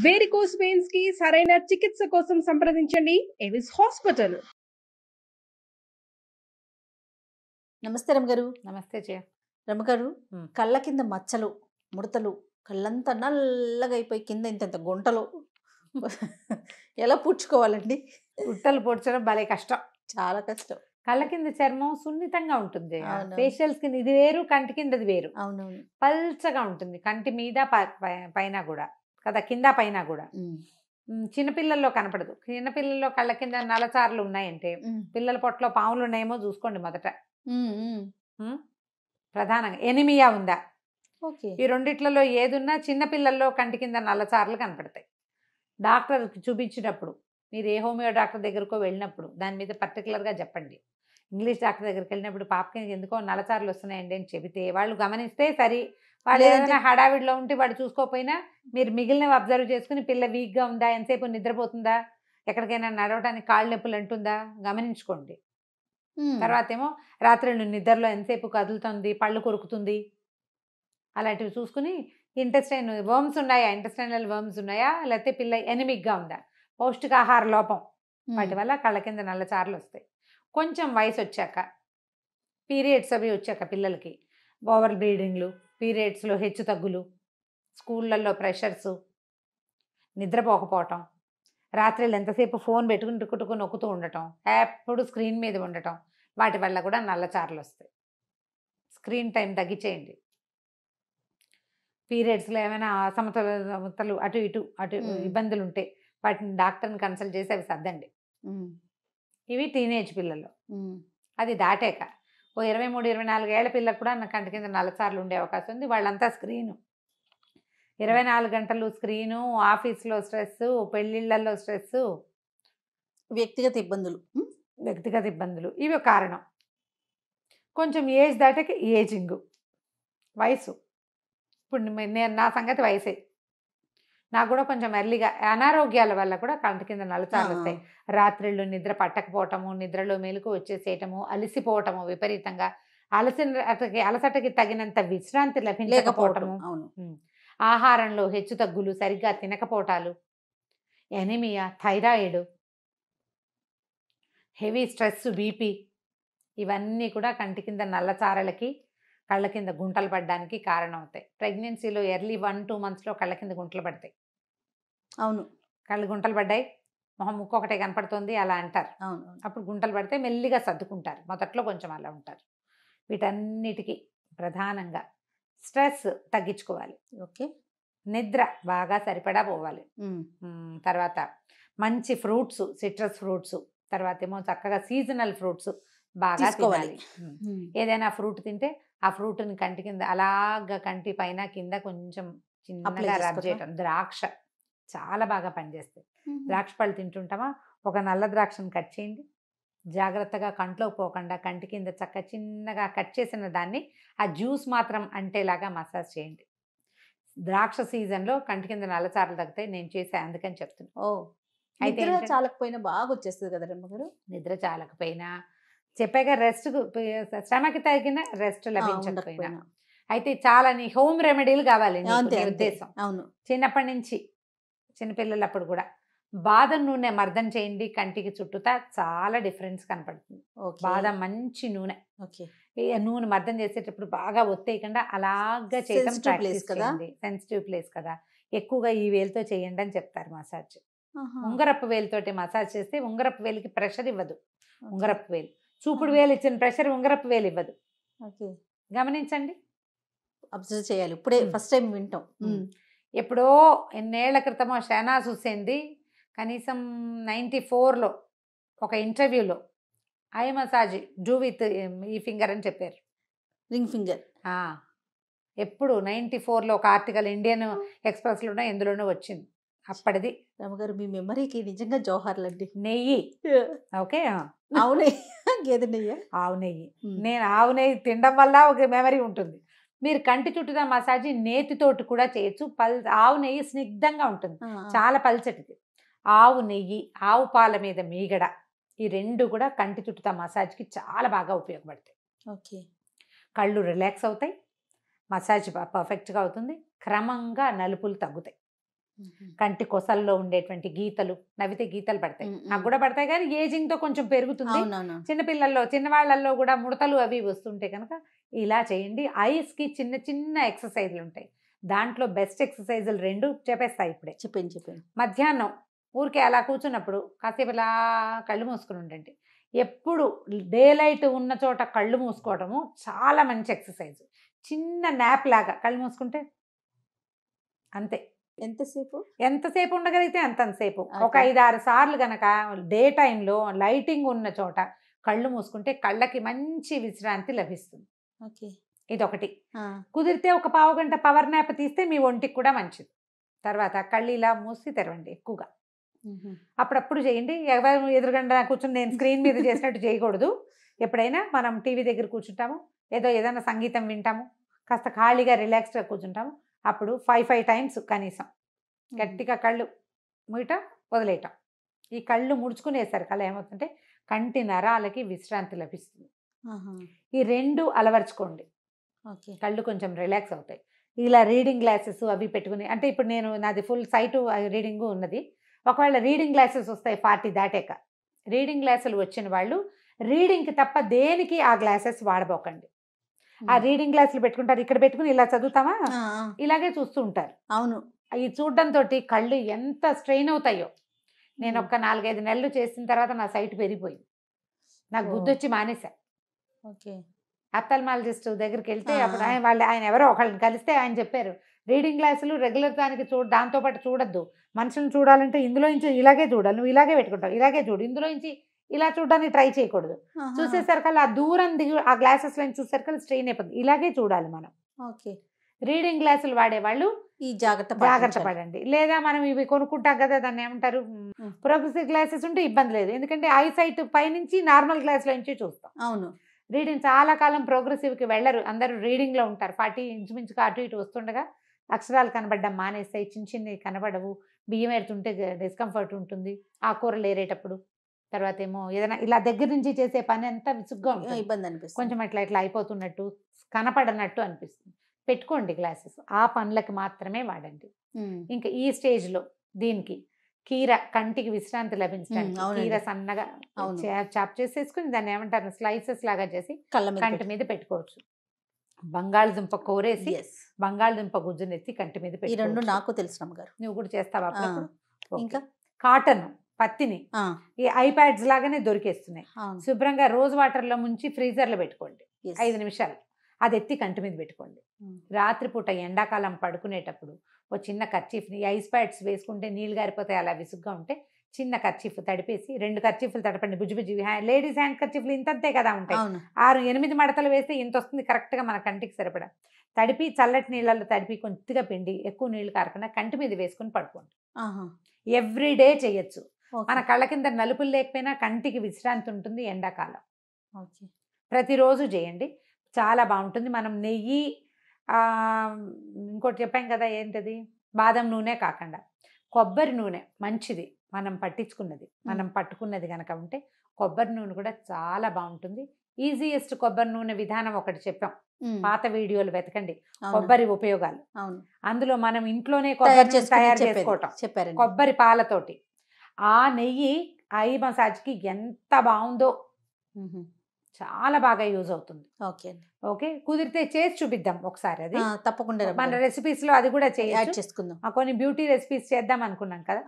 Varicose veins కి సరైన చికిత్స కోసం సంప్రదించండి ఎవిస్ హాస్పిటల్. నమస్తే రమగారు. నమస్తే జయ. రమగారు, కళ్ళ కింద మచ్చలు, ముడతలు, కళ్ళంతా నల్లగా అయిపోయి కింద ఇంత గుంటలు ఎలా పూడ్చుకోవాలండి? గుట్టలు పొడ్చడం భలే కష్టం, చాలా కష్టం. కళ్ళ కింద చర్మం సున్నితంగా ఉంటుంది. అవునవును. ఫేషియల్ స్కిన్ ఇది వేరు, కంటి కిందది వేరు. అవునవును. పల్చగా ఉంటుంది కంటి మీద పైన కూడా కదా, కింద పైన కూడా. చిన్నపిల్లల్లో కనపడదు. చిన్నపిల్లల్లో కళ్ళ కింద నల్లచారులు ఉన్నాయంటే పిల్లల పొట్టలో పాములు ఉన్నాయేమో చూసుకోండి మొదట. ప్రధానంగా ఎనిమియా ఉందా, ఓకే. ఈ రెండిట్లలో ఏదున్నా చిన్నపిల్లల్లో కంటి కింద నల్లచారులు కనపడతాయి. డాక్టర్కి చూపించినప్పుడు, మీరు ఏ హోమియో డాక్టర్ దగ్గరకో వెళ్ళినప్పుడు దాని మీద పర్టికులర్గా చెప్పండి. ఇంగ్లీష్ డాక్టర్ దగ్గరికి వెళ్ళినప్పుడు పాపకి ఎందుకో నల్లచారులు వస్తున్నాయండి అని చెబితే వాళ్ళు గమనిస్తే సరి. వాళ్ళు ఏదైనా హడావిడిలో ఉంటే వాడు చూసుకోకపోయినా మీరు మిగిలినవి అబ్జర్వ్ చేసుకుని పిల్ల వీక్గా ఉందా, ఎంతసేపు నిద్రపోతుందా, ఎక్కడికైనా నడవడానికి కాళ్ళు నొప్పులు అంటుందా గమనించుకోండి. తర్వాత ఏమో రాత్రులు నిద్రలో ఎంతసేపు కదులుతుంది, పళ్ళు కొరుకుతుంది, అలాంటివి చూసుకుని ఇంటెస్టైన్ వర్మ్స్ ఉన్నాయా, ఇంటెస్టైనల్ వర్మ్స్ ఉన్నాయా, లేకపోతే పిల్ల ఎనిమిక్గా ఉందా, పౌష్టికాహార లోపం, వాటి వల్ల కళ్ళ కింద నల్లచారులు వస్తాయి. కొంచెం వయసు వచ్చాక, పీరియడ్స్ అవి వచ్చాక పిల్లలకి ఓవర్ బ్లీడింగ్లు, పీరియడ్స్లో హెచ్చు తగ్గులు, స్కూళ్ళల్లో ప్రెషర్సు, నిద్రపోకపోవటం, రాత్రిళ్ళు ఎంతసేపు ఫోన్ పెట్టుకుని టుకుటుకు నొక్కుతూ ఉండటం, ఎప్పుడు స్క్రీన్ మీద ఉండటం, వాటి వల్ల కూడా నల్లచారులు వస్తాయి. Screen time తగ్గించేయండి. పీరియడ్స్లో ఏమైనా అసమతలు అటు ఇబ్బందులు ఉంటే వాటిని డాక్టర్ని కన్సల్ట్ చేసి అవి సర్దండి. ఇవి టీనేజ్ పిల్లలు. అది దాటాక ఓ 23-24 ఏళ్ల పిల్లలకు కూడా నా కంటి కింద నల్లచారులు ఉండే అవకాశం ఉంది. వాళ్ళంతా స్క్రీను, 24 గంటలు స్క్రీను, ఆఫీస్లో స్ట్రెస్, పెళ్ళిళ్ళల్లో స్ట్రెస్, వ్యక్తిగత ఇబ్బందులు ఇవి కారణం. కొంచెం ఏజ్ దాటాక ఏజింగ్, వయసు. ఇప్పుడు నేను నా సంగతి వయసే, నాకు కూడా కొంచెం ఎర్లీగా అనారోగ్యాల వల్ల కూడా కంటి కింద నల్లచారులు వస్తాయి. రాత్రిళ్ళు నిద్ర పట్టకపోవటము, నిద్రలో మెలకు వచ్చేసేయటము, అలసిపోవటము, విపరీతంగా అలసటకి తగినంత విశ్రాంతి లభించకపోవటము, ఆహారంలో హెచ్చు తగ్గులు, సరిగ్గా తినకపోవటాలు, anaemia, thyroid, heavy stress, BP, ఇవన్నీ కూడా కంటి కింద నల్లచారలకి, కళ్ళ కింద గుంటలు పడడానికి కారణం అవుతాయి. ప్రెగ్నెన్సీలో ఎర్లీ 1-2 మంత్స్లో కళ్ళ కింద గుంటలు పడతాయి. అవును, కళ్ళు గుంటలు పడ్డాయి, మొహం ముక్కు ఒకటే కనపడుతుంది అలా అంటారు. అవును. అప్పుడు గుంటలు పడితే మెల్లిగా సర్దుకుంటారు, మొదట్లో కొంచెం అలా ఉంటారు. వీటన్నిటికీ ప్రధానంగా స్ట్రెస్ తగ్గించుకోవాలి. ఓకే. నిద్ర బాగా సరిపడా పోవాలి. తర్వాత మంచి ఫ్రూట్స్, సిట్రస్ ఫ్రూట్స్, తర్వాత ఏమో చక్కగా సీజనల్ ఫ్రూట్స్ బాగా తినాలి. ఏదైనా ఫ్రూట్ తింటే ఆ ఫ్రూట్ని కంటి కింద అలాగా కంటి పైన కింద కొంచెం చిన్నగా రబ్ చేయటం. ద్రాక్ష చాలా బాగా పనిచేస్తాయి. ద్రాక్ష పళ్ళు తింటుంటామా, ఒక నల్ల ద్రాక్షను కట్ చేయండి, జాగ్రత్తగా కంట్లో పోకుండా కంటి కింద చిన్నగా కట్ చేసిన దాన్ని ఆ జ్యూస్ మాత్రం అంటేలాగా మసాజ్ చేయండి. ద్రాక్ష సీజన్లో కంటి కింద నల్లచారులు తగ్గుతాయి. నేను చేసే అందుకని చెప్తున్నాను. అయితే చాలకపోయినా బాగా వచ్చేస్తుంది కదా రమ్మగారు. నిద్ర చాలకపోయినా చెప్పాక రెస్ట్, శ్రమకి తగిన రెస్ట్ లభించకపోయినా, అయితే చాలా హోమ్ రెమెడీలు కావాలి ఉద్దేశం. అవును. చిన్నప్పటి నుంచి చిన్నపిల్లలప్పుడు కూడా బాదం నూనె మర్దన చేయండి, కంటికి చుట్టూతా చాలా డిఫరెన్స్ కనపడుతుంది. బాదం మంచి నూనె, నూనె మర్దన చేసేటప్పుడు బాగా ఒత్తేయకుండా అలాగా చేయడం ప్రాక్టీస్ చేయండి. సెన్సిటివ్ ప్లేస్ కదా, ఎక్కువగా ఈ వేలుతో చేయండి అని చెప్తారు మసాజ్. ఉంగరపు వేలుతోటి మసాజ్ చేస్తే ఉంగరపు వేలికి ప్రెషర్ ఇవ్వదు. ఉంగరపు వేలు, చూపుడు వేలు ఇచ్చిన ప్రెషర్ ఉంగరపు వేలు ఇవ్వదు. గమనించండి, అబ్జర్వ్ చేయాలి. ఇప్పుడే ఫస్ట్ టైం వింటాం. ఎప్పుడో ఎన్నేళ్ల క్రితమో షహనాజ్ హుస్సేన్ది కనీసం 94లో ఒక ఇంటర్వ్యూలో ఐ మసాజ్ డూ విత్ ఈ ఫింగర్ అని చెప్పారు. Ring finger. ఎప్పుడు 94లో ఒక ఆర్టికల్ ఇండియన్ ఎక్స్ప్రెస్లోనో ఎందులోనో వచ్చింది. అప్పటిది. రమగారు, మీ మెమరీకి నిజంగా జోహార్లండి. నెయ్యి. ఓకే. ఆవు నెయ్యి, గేదె నెయ్యి, ఆవు నెయ్యి. నేను ఆవు నెయ్యి తినడం వల్ల ఒక మెమరీ ఉంటుంది. మీరు కంటి చుట్టూ మసాజ్ నేతితోటి కూడా చేయొచ్చు. ఆవు నెయ్యి స్నిగ్ధంగా ఉంటుంది, చాలా పల్చటిది. ఆవు నెయ్యి, ఆవు పాల మీద మీగడ, ఈ రెండు కూడా కంటి చుట్టూ మసాజ్కి చాలా బాగా ఉపయోగపడతాయి. ఓకే. కళ్ళు రిలాక్స్ అవుతాయి, మసాజ్ పర్ఫెక్ట్గా అవుతుంది, క్రమంగా నలుపులు తగ్గుతాయి. కంటి కొసల్లో ఉండేటువంటి గీతలు, నవ్వితే గీతలు పడతాయి. నాకు కూడా పడతాయి, కానీ ఏజింగ్ తో కొంచెం పెరుగుతుంది. చిన్నపిల్లల్లో చిన్నవాళ్లలో కూడా ముడతలు అవి వస్తుంటాయి కనుక ఇలా చేయండి. ఐస్ కి చిన్న చిన్న ఎక్సర్సైజ్లు ఉంటాయి. దాంట్లో బెస్ట్ ఎక్సర్సైజులు 2 చెప్పేస్తాయి ఇప్పుడే. చెప్పండి. మధ్యాహ్నం ఊరికే అలా కూర్చున్నప్పుడు కాసేపు ఇలా కళ్ళు మూసుకుని ఉండండి. ఎప్పుడు డే లైట్ ఉన్న చోట కళ్ళు మూసుకోవడము చాలా మంచి ఎక్సర్సైజ్. చిన్న నాప్ లాగా కళ్ళు మూసుకుంటే అంతే. ఎంతసేపు ఉండగలిగితే అంతసేపు, ఒక 5-6 సార్లు గనక డే టైంలో లైటింగ్ ఉన్న చోట కళ్ళు మూసుకుంటే కళ్ళకి మంచి విశ్రాంతి లభిస్తుంది. ఇదొకటి. కుదిరితే ఒక పావు గంట పవర్ నాప్ తీస్తే మీ ఒంటికి కూడా మంచిది. తర్వాత కళ్ళు ఇలా మూసి తెరవండి ఎక్కువగా. అప్పుడప్పుడు చేయండి. ఎవరు ఎదురుగంట కూర్చొని నేను స్క్రీన్ మీద చేసినట్టు చేయకూడదు. ఎప్పుడైనా మనం టీవీ దగ్గర కూర్చుంటాము, ఏదైనా సంగీతం వింటాము, కాస్త ఖాళీగా రిలాక్స్డ్గా కూర్చుంటాము. అప్పుడు 5 టైమ్స్ కనీసం గట్టిగా కళ్ళు మూయటం, వదిలేయటం. ఈ కళ్ళు ముడుచుకునేసరికి అలా ఏమవుతుంటే కంటి నరాలకి విశ్రాంతి లభిస్తుంది. ఈ 2 అలవర్చుకోండి. కళ్ళు కొంచెం రిలాక్స్ అవుతాయి. ఇలా రీడింగ్ గ్లాసెస్ అవి పెట్టుకుని, అంటే ఇప్పుడు నాది ఫుల్ సైట్ రీడింగ్ ఉన్నది. ఒకవేళ రీడింగ్ గ్లాసెస్ వస్తాయి 40 దాటాక. రీడింగ్ గ్లాసులు వచ్చిన వాళ్ళు రీడింగ్కి తప్ప దేనికి ఆ గ్లాసెస్ వాడబోకండి. ఆ రీడింగ్ గ్లాసులు పెట్టుకుంటారు, ఇక్కడ పెట్టుకుని ఇలా చదువుతామా, ఇలాగే చూస్తూ ఉంటారు. అవును, ఈ చూడడంతో కళ్ళు ఎంత స్ట్రెయిన్ అవుతాయో. నేను ఒక 4-5 నెలలు చేసిన తర్వాత నా సైట్ పెరిగిపోయింది. నాకు గుర్తొచ్చి మానేశా. అప్థల్మాలజిస్ట్ దగ్గరికి వెళ్తే అప్పుడు ఆయన ఎవరో ఒకళ్ళని కలిస్తే ఆయన చెప్పారు, రీడింగ్ గ్లాసులు రెగ్యులర్ దానికి దాంతోపాటు చూడొద్దు, మనుషులను చూడాలంటే ఇందులోంచి ఇలాగే చూడాలి, నువ్వు ఇలాగే పెట్టుకుంటావు, ఇలాగే చూడు, ఇందులోంచి ఇలా చూడడానికి ట్రై చేయకూడదు. చూసేసరికల్లా ఆ దూరం దిగి ఆ గ్లాసెస్ లో చూసేసరికల్లా స్ట్రెయిన్ అయిపోతుంది. ఇలాగే చూడాలి మనం. రీడింగ్ గ్లాసులు వాడేవాళ్ళు ఈ జాగ్రత్త పడండి. లేదా మనం ఇవి కొనుక్కుంటాం కదా, దాన్ని ఏమంటారు, ప్రోగ్రెసివ్ గ్లాసెస్ ఉంటే ఇబ్బంది లేదు, ఎందుకంటే ఐ సైట్ పైనుంచి నార్మల్ గ్లాస్ లో నుంచి చూస్తాం. అవును, రీడింగ్ చాలా కాలం ప్రోగ్రెసివ్కి వెళ్ళరు, అందరూ రీడింగ్లో ఉంటారు. 40 ఇంచుమించుగా అటు ఇటు వస్తుండగా అక్షరాలు కనబడడం మానేస్తాయి, చిన్నవి కనబడవు, బియ్యం ఏరుతుంటే డిస్కంఫర్ట్ ఉంటుంది, ఆ కూరలు ఏరేటప్పుడు. తర్వాత ఏమో ఏదైనా ఇలా దగ్గర నుంచి చేసే పని అంతా విసుగ్గా ఉంటుంది, ఇబ్బంది అనిపిస్తుంది, కొంచెం ఇట్లా అయిపోతున్నట్టు, కనపడనట్టు అనిపిస్తుంది. పెట్టుకోండి గ్లాసెస్, ఆ పనులకు మాత్రమే వాడండి. ఇంకా ఈ స్టేజ్లో దీనికి కీర, కంటికి విశ్రాంతి లభించడానికి కీర సన్నగా చాప్ చేసేసుకుని దాన్ని ఏమంటారు స్లైసెస్ లాగా చేసి కంటి మీద పెట్టుకోవచ్చు. బంగాళదుంప కూరేసి బంగాళదుంప గుజ్జునెత్తి కంటి మీద పెట్టి, 2 నాకు తెలుసు అమ్మగారు, నువ్వు కూడా చేస్తావా? ఇంకా కాటన్ పత్తిని ఈ ఐప్యాడ్స్ లాగానే దొరికేస్తున్నాయి. శుభ్రంగా రోజ్ వాటర్ లో ముంచి ఫ్రీజర్ లో పెట్టుకోండి 5 నిమిషాలు, అది ఎత్తి కంటి మీద పెట్టుకోండి. రాత్రిపూట ఎండాకాలం పడుకునేటప్పుడు ఓ చిన్న కర్చీఫ్ని, ఐస్ ప్యాడ్స్ వేసుకుంటే నీళ్ళు గారిపోతాయి, అలా విసుగ్గా ఉంటే చిన్న కర్చీఫ్ తడిపేసి 2 కర్చీఫ్లు తడపండి. బుజ్జి లేడీస్ హ్యాండ్ కర్చీఫ్లు ఇంతంతే కదా ఉంటాయి, 6-8 మడతలు వేస్తే ఇంత వస్తుంది కరెక్ట్గా మన కంటికి సరిపడా. తడిపి చల్లటి నీళ్ళల్లో తడిపి కొద్దిగా పిండి, ఎక్కువ నీళ్ళు కారకుండా కంటి మీద వేసుకుని పడుకోండి. ఎవ్రీడే చేయొచ్చు. మన కళ్ళ కింద నలుపులు లేకపోయినా కంటికి విశ్రాంతి ఉంటుంది ఎండాకాలం. ప్రతిరోజు చేయండి, చాలా బాగుంటుంది. మనం నెయ్యి, ఇంకోటి చెప్పాం కదా ఏంటది, బాదం నూనె కాకుండా కొబ్బరి నూనె మంచిది. మనం పట్టుకున్నది కనుక ఉంటే కొబ్బరి నూనె కూడా చాలా బాగుంటుంది. ఈజియెస్ట్ కొబ్బరి నూనె విధానం ఒకటి చెప్పాం, పాత వీడియోలు వెతకండి, కొబ్బరి ఉపయోగాలు. అందులో మనం ఇంట్లోనే కొబ్బరి తయారు చేసుకోవటం చెప్పారు, కొబ్బరి పాలతోటి. ఆ నెయ్యి ఐ మసాజ్కి ఎంత బాగుందో, చాలా బాగా యూజ్ అవుతుంది. ఓకే, కుదిరితే చేసి చూపిద్దాం ఒకసారి, అది తప్పకుండా మన రెసిపీస్ లో అది కూడా చేసుకుందాం. కొన్ని బ్యూటీ రెసిపీస్ చేద్దాం అనుకున్నాం కదా,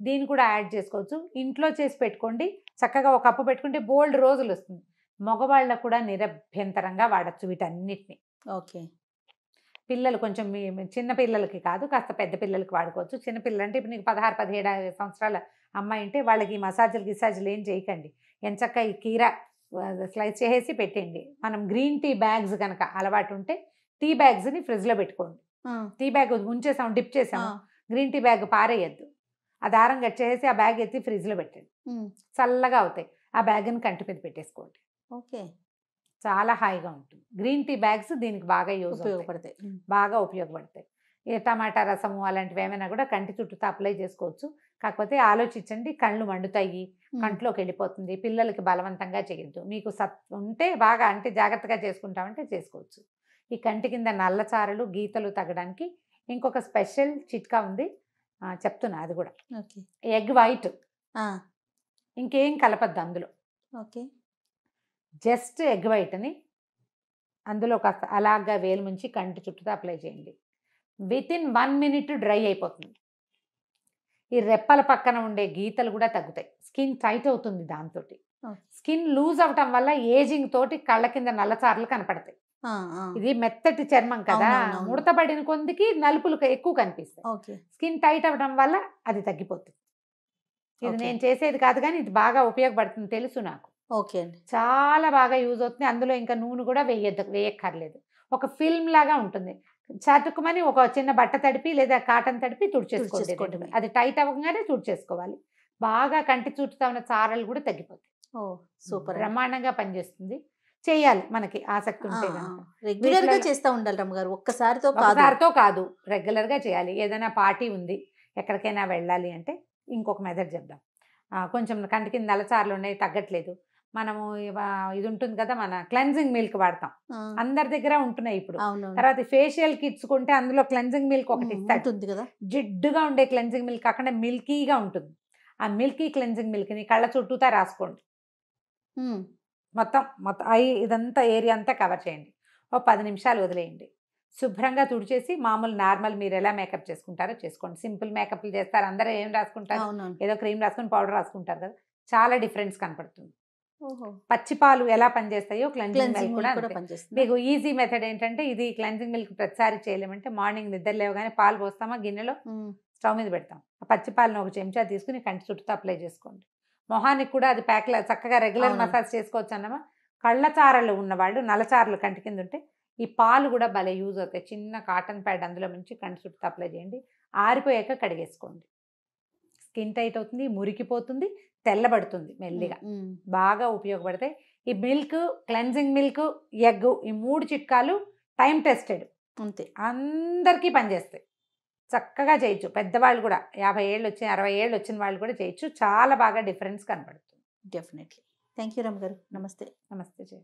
దీన్ని కూడా యాడ్ చేసుకోవచ్చు. ఇంట్లో చేసి పెట్టుకోండి, చక్కగా ఒక కప్పు పెట్టుకుంటే బోల్డ్ రోజులు వస్తుంది. మగవాళ్ళకు కూడా నిరభ్యంతరంగా వాడచ్చు వీటన్నిటిని. పిల్లలు కొంచెం చిన్న పిల్లలకి కాదు, కాస్త పెద్ద పిల్లలకి వాడుకోవచ్చు. చిన్నపిల్లలు అంటే ఇప్పుడు నీకు 16-17 సంవత్సరాల అమ్మాయి అంటే వాళ్ళకి మసాజులు ఏం చేయకండి, ఎంచక్క ఈ కీర స్లైస్ చేసి పెట్టండి. మనం గ్రీన్ టీ బ్యాగ్స్ కనుక అలవాటు ఉంటే టీ బ్యాగ్స్ని ఫ్రిడ్జ్లో పెట్టుకోండి. టీ బ్యాగ్ ఉంచేసాం, డిప్ చేసాము, గ్రీన్ టీ బ్యాగ్ పారేయద్దు, ఆ దారం కట్ చేసి ఆ బ్యాగ్ ఎత్తి ఫ్రిడ్జ్లో పెట్టండి, చల్లగా అవుతాయి. ఆ బ్యాగ్ని కంటి మీద పెట్టేసుకోండి. చాలా హాయిగా ఉంటుంది. గ్రీన్ టీ బ్యాగ్స్ దీనికి బాగా ఉపయోగపడతాయి. టమాటా రసము అలాంటివి ఏమైనా కూడా కంటి చుట్టూ అప్లై చేసుకోవచ్చు. కాకపోతే ఆలోచించండి, కళ్ళు మండుతాయి, కంట్లోకి వెళ్ళిపోతుంది. పిల్లలకి బలవంతంగా చేయొద్దు. మీకు ఉంటే బాగా అంటే జాగ్రత్తగా చేసుకుంటామంటే చేసుకోవచ్చు. ఈ కంటి కింద నల్లచారలు గీతలు తగ్గడానికి ఇంకొక స్పెషల్ చిట్కా ఉంది. చెప్తున్నా అది కూడా. ఓకే. ఎగ్ వైట్ ఆ, ఇంకేం కలపద్దు అందులో, ఓకే. జస్ట్ ఎగ్ వైట్ని అందులో కాస్త అలాగా వేలు ముంచి కంటి చుట్టూ అప్లై చేయండి. వితిన్ 1 minute డ్రై అయిపోతుంది. ఈ రెప్పల పక్కన ఉండే గీతలు కూడా తగ్గుతాయి, స్కిన్ టైట్ అవుతుంది. దాంతో Okay. స్కిన్ లూజ్ అవటం వల్ల ఏజింగ్ తోటి కళ్ళ కింద నల్లచారలు కనపడతాయి. ఆ, ఆ, ఇది మెత్తటి చర్మం కదా, అవునవునవును. ముడతబడిన కొందికి నలుపులు ఎక్కువ కనిపిస్తాయి. ఓకే. స్కిన్ టైట్ అవ్వడం వల్ల అది తగ్గిపోతుంది. ఇది Okay. నేను చేసేది కాదు కానీ ఇది బాగా ఉపయోగపడుతుంది, తెలుసు నాకు. ఓకే అండి. చాలా బాగా యూజ్ అవుతుంది. అందులో ఇంకా నూనె కూడా వేయక్కర్లేదు. ఒక ఫిల్మ్ లాగా ఉంటుంది. చటుకుమని ఒక చిన్న బట్ట తడిపి లేదా కాటన్ తడిపి తుడిచేసుకోండి. తుడిచేసుకోవడమే. అది టైట్ అవ్వగానే తుడిచేసుకోవాలి. బాగా కంటి చుట్టూ ఉన్న చారలు కూడా తగ్గిపోతాయి. ఓ సూపర్. బ్రహ్మాండంగా పనిచేస్తుంది. చేయాలి మనకి ఆసక్తి ఉంటే కనుక. రెగ్యులర్ గా వీటిలో- చేస్తా ఉండాలి రమ్మగారు, ఒక్కసారితో కాదు. ఒకసారితో కాదు, రెగ్యులర్గా చేయాలి. ఏదైనా పార్టీ ఉంది, ఎక్కడికైనా వెళ్ళాలి అంటే ఇంకొక మెథడ్ చెప్దాం. కొంచెం కంటి కింద నల్లచారలు ఉన్నాయి, తగ్గట్లేదు. మనము ఇది ఉంటుంది కదా, మన క్లెన్జింగ్ మిల్క్ వాడతాం, ఆ, అందరి దగ్గర ఉంటున్నాయి ఇప్పుడు. అవును. తర్వాత ఫేషియల్ కిట్స్ కొంటే అందులో క్లెన్జింగ్ మిల్క్ ఒకటి ఇస్తాడు. ఉంటుంది కదా. జిడ్డుగా ఉండే క్లెన్జింగ్ మిల్క్ కాకుండా మిల్కీగా ఉంటుంది. ఆ మిల్కీ క్లెన్జింగ్ మిల్క్ని కళ్ళ చుట్టూతా రాసుకోండి. ఉమ్, మొత్తం ఇదంతా ఏరియా అంతా కవర్ చేయండి. ఓ 10 నిమిషాలు వదిలేయండి. శుభ్రంగా తుడిచేసి మామూలు నార్మల్ మీరు ఎలా మేకప్ చేసుకుంటారో చేసుకోండి. సింపుల్ మేకప్లు చేస్తారు, అందరూ ఏం రాసుకుంటారు, అవునవును. ఏదో క్రీమ్ రాసుకుని పౌడర్ రాసుకుంటారు కదా. చాలా డిఫరెన్స్ కనపడుతుంది. ఓహో. పచ్చి పాలు ఎలా పనిచేస్తాయో క్లెన్జింగ్ క్లెన్జింగ్ మిల్క్ కూడా కూడా అంతే. పనిచేస్తుంది. మీకు ఈజీ మెథడ్ ఏంటంటే, ఇది క్లెన్జింగ్ మిల్క్ ప్రతిసారి చేయలేమంటే మార్నింగ్ నిద్ర లేవగానే పాలు పోస్తామా గిన్నెలో, ఉమ్, స్టవ్ మీద పెడతాం. ఆ పచ్చి పాలను ఒక చెంచా తీసుకుని కంటి చుట్టూ అప్లై చేసుకోండి. మొహానికి కూడా అది ప్యాక్లా చక్కగా రెగ్యులర్ అవును. మసాజ్ చేసుకోవచ్చు అన్నమా. కళ్ళచారలు ఉన్నవాళ్ళు, నల్లచారలు కంటి కింద ఉంటే ఈ పాలు కూడా భలే యూజ్ అవుతాయి. చిన్న కాటన్ ప్యాడ్ అందులో నుంచి కంటి చుట్టూ అప్లై చేయండి. ఆరిపోయాక కడిగేసుకోండి. స్కిన్ టైట్ అవుతుంది, మురికిపోతుంది, తెల్లబడుతుంది మెల్లిగా. ఉమ్, బాగా ఉపయోగపడతాయి. ఈ మిల్క్, క్లెన్జింగ్ మిల్క్, ఎగ్, ఈ 3 చిట్కాలు టైం టెస్టెడ్, అంతే. అందరికీ పనిచేస్తాయి. చక్కగా చేయొచ్చు. పెద్దవాళ్ళు కూడా 50 ఏళ్ళు వచ్చిన 60 ఏళ్ళు వచ్చిన వాళ్ళు కూడా చేయొచ్చు. చాలా బాగా డిఫరెన్స్ కనపడుతుంది. డెఫినెట్లీ. థ్యాంక్ యూ రమ్మగారు. నమస్తే. నమస్తే జయ.